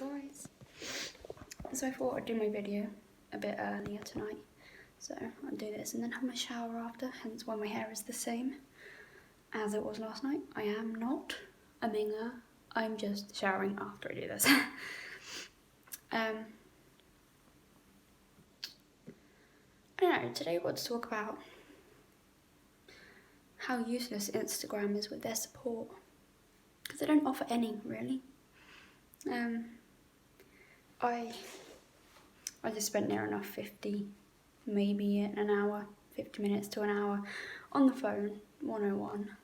guys. So I thought I'd do my video a bit earlier tonight. So I'll do this and then have my shower after, hence why my hair is the same as it was last night. I am not a minger, I'm just showering after I do this. I don't know, today I want to talk about how useless Instagram is with their support. Because they don't offer any, really. I just spent near enough 50, maybe an hour, 50 minutes to an hour on the phone, 101.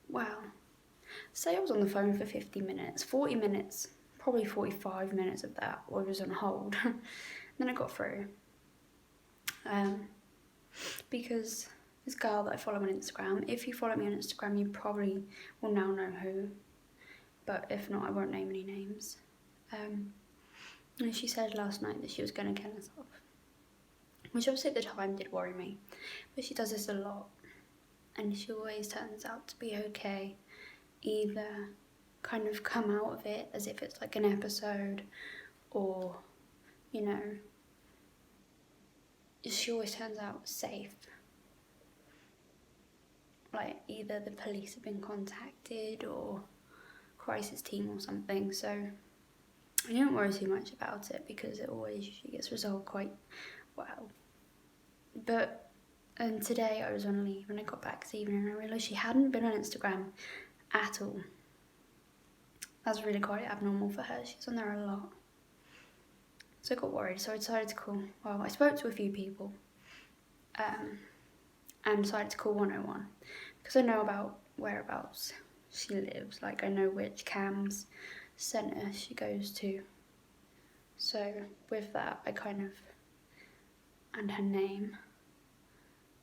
Wow. Say I was on the phone for 50 minutes, 40 minutes, probably 45 minutes of that I was on hold. Then I got through. Because this girl that I follow on Instagram, if you follow me on Instagram, you probably will now know who. But if not, I won't name any names. And she said last night that she was going to kill herself, which obviously at the time did worry me. But she does this a lot, and she always turns out to be okay. Either kind of come out of it as if it's like an episode, or, you know, she always turns out safe. Like either the police have been contacted or crisis team or something, so I don't worry too much about it because it always usually gets resolved quite well. But today I was on leave and I got back this evening and I realised she hadn't been on Instagram at all. That's really quite abnormal for her, she's on there a lot. So I got worried, so I decided to call, I spoke to a few people and decided to call 101 because I know about whereabouts she lives, like I know which CAMHS centre she goes to. So with that, and her name,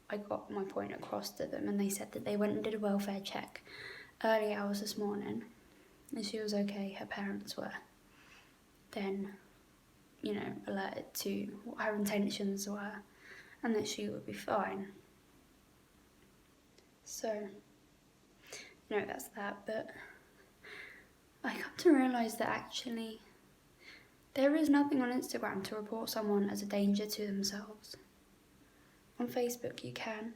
I got my point across to them, and they said that they went and did a welfare check early hours this morning and she was okay, her parents were. Then, you know, alerted to what her intentions were and that she would be fine. So, you know, that's that, but I come to realise that actually there is nothing on Instagram to report someone as a danger to themselves. On Facebook you can.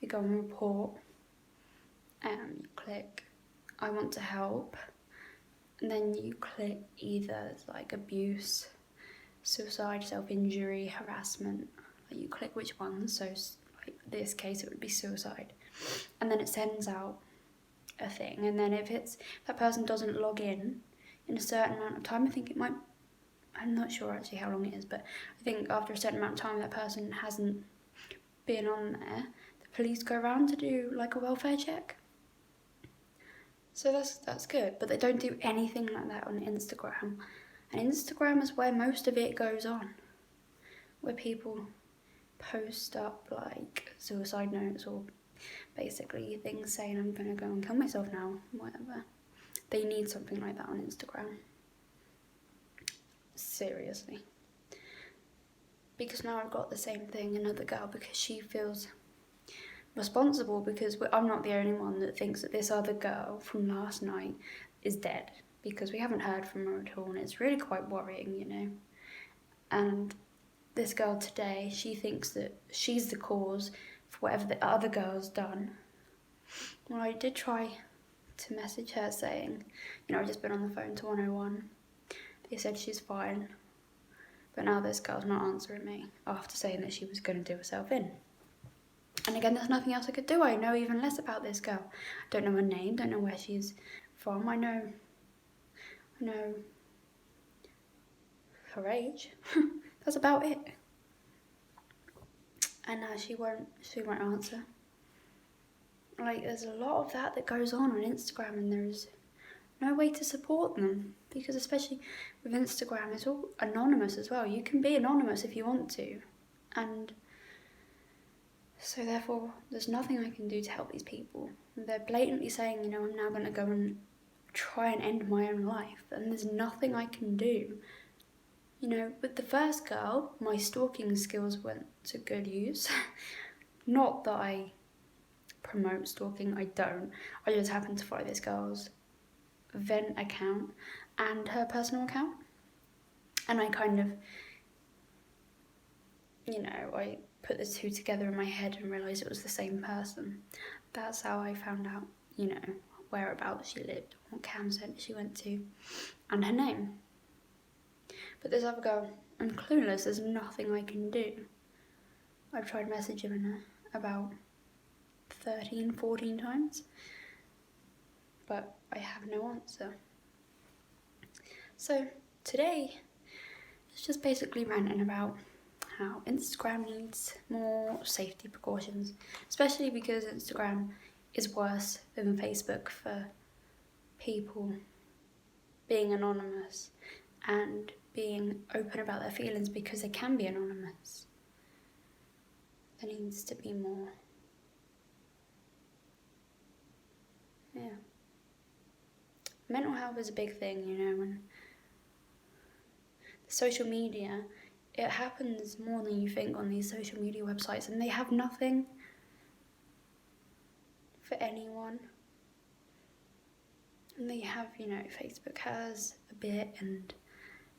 You go and report, you click I want to help, and then you click either like abuse, suicide, self-injury, harassment. Like you click which one, so like this case it would be suicide, and then it sends out a thing, and then if that person doesn't log in a certain amount of time, I think it might, I'm not sure actually how long it is, but I think after a certain amount of time that person hasn't been on there, the police go around to do like a welfare check. So that's good, but they don't do anything like that on Instagram. And Instagram is where most of it goes on, where people post up like suicide notes or basically things saying I'm gonna go and kill myself now, whatever. They need something like that on Instagram. Seriously. Because now I've got the same thing, another girl, because she feels responsible because I'm not the only one that thinks that this other girl from last night is dead, because we haven't heard from her at all and it's really quite worrying, you know. And this girl today, she thinks that she's the cause for whatever the other girl's done. Well, I did try to message her saying, you know, I've just been on the phone to 101. They said she's fine, but now this girl's not answering me after saying that she was going to do herself in. And again, there's nothing else I could do. I know even less about this girl. I don't know her name, don't know where she's from. I know her age. That's about it. And now she won't answer. Like, there's a lot of that goes on Instagram, and there's no way to support them, because especially with Instagram, it's all anonymous as well. You can be anonymous if you want to, and so therefore there's nothing I can do to help these people. They're blatantly saying, you know, I'm now going to go and try and end my own life, and there's nothing I can do. You know, with the first girl, my stalking skills went to good use. Not that I promote stalking, I don't. I just happened to follow this girl's vent account and her personal account. And I kind of, I put the two together in my head and realised it was the same person. That's how I found out, whereabouts she lived, what cam centre she went to, and her name. But this other girl, I'm clueless, there's nothing I can do. I've tried messaging her about 13, 14 times, but I have no answer. So today, it's just basically ranting about how Instagram needs more safety precautions, especially because Instagram is worse than Facebook for people being anonymous and being open about their feelings because they can be anonymous. There needs to be more. Yeah. Mental health is a big thing, when social media, it happens more than you think on these social media websites, and they have nothing for anyone. And they have, Facebook has a bit,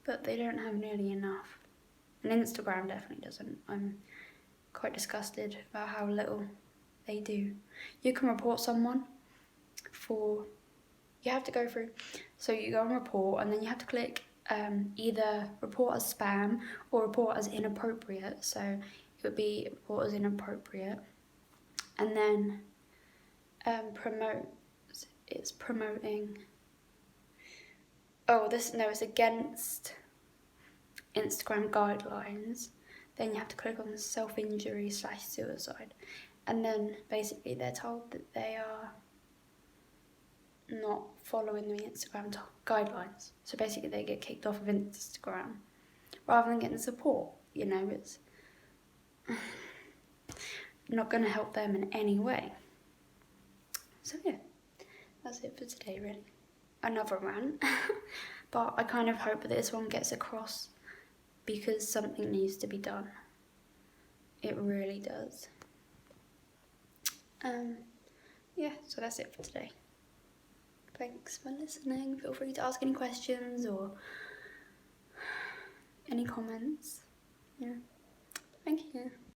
but they don't have nearly enough. And Instagram definitely doesn't. I'm quite disgusted about how little they do. You can report someone you have to go through, so you go and report, and then you have to click either report as spam or report as inappropriate. So it would be report as inappropriate, and then it's promoting. It's against Instagram guidelines. Then you have to click on self-injury/suicide, and then basically they're told that they are not following the Instagram guidelines. So basically they get kicked off of Instagram rather than getting support. It's not going to help them in any way. So yeah, that's it for today, really. Another rant. But I kind of hope that this one gets across because something needs to be done. It really does. Yeah, so that's it for today. Thanks for listening. Feel free to ask any questions or any comments. Yeah. Thank you.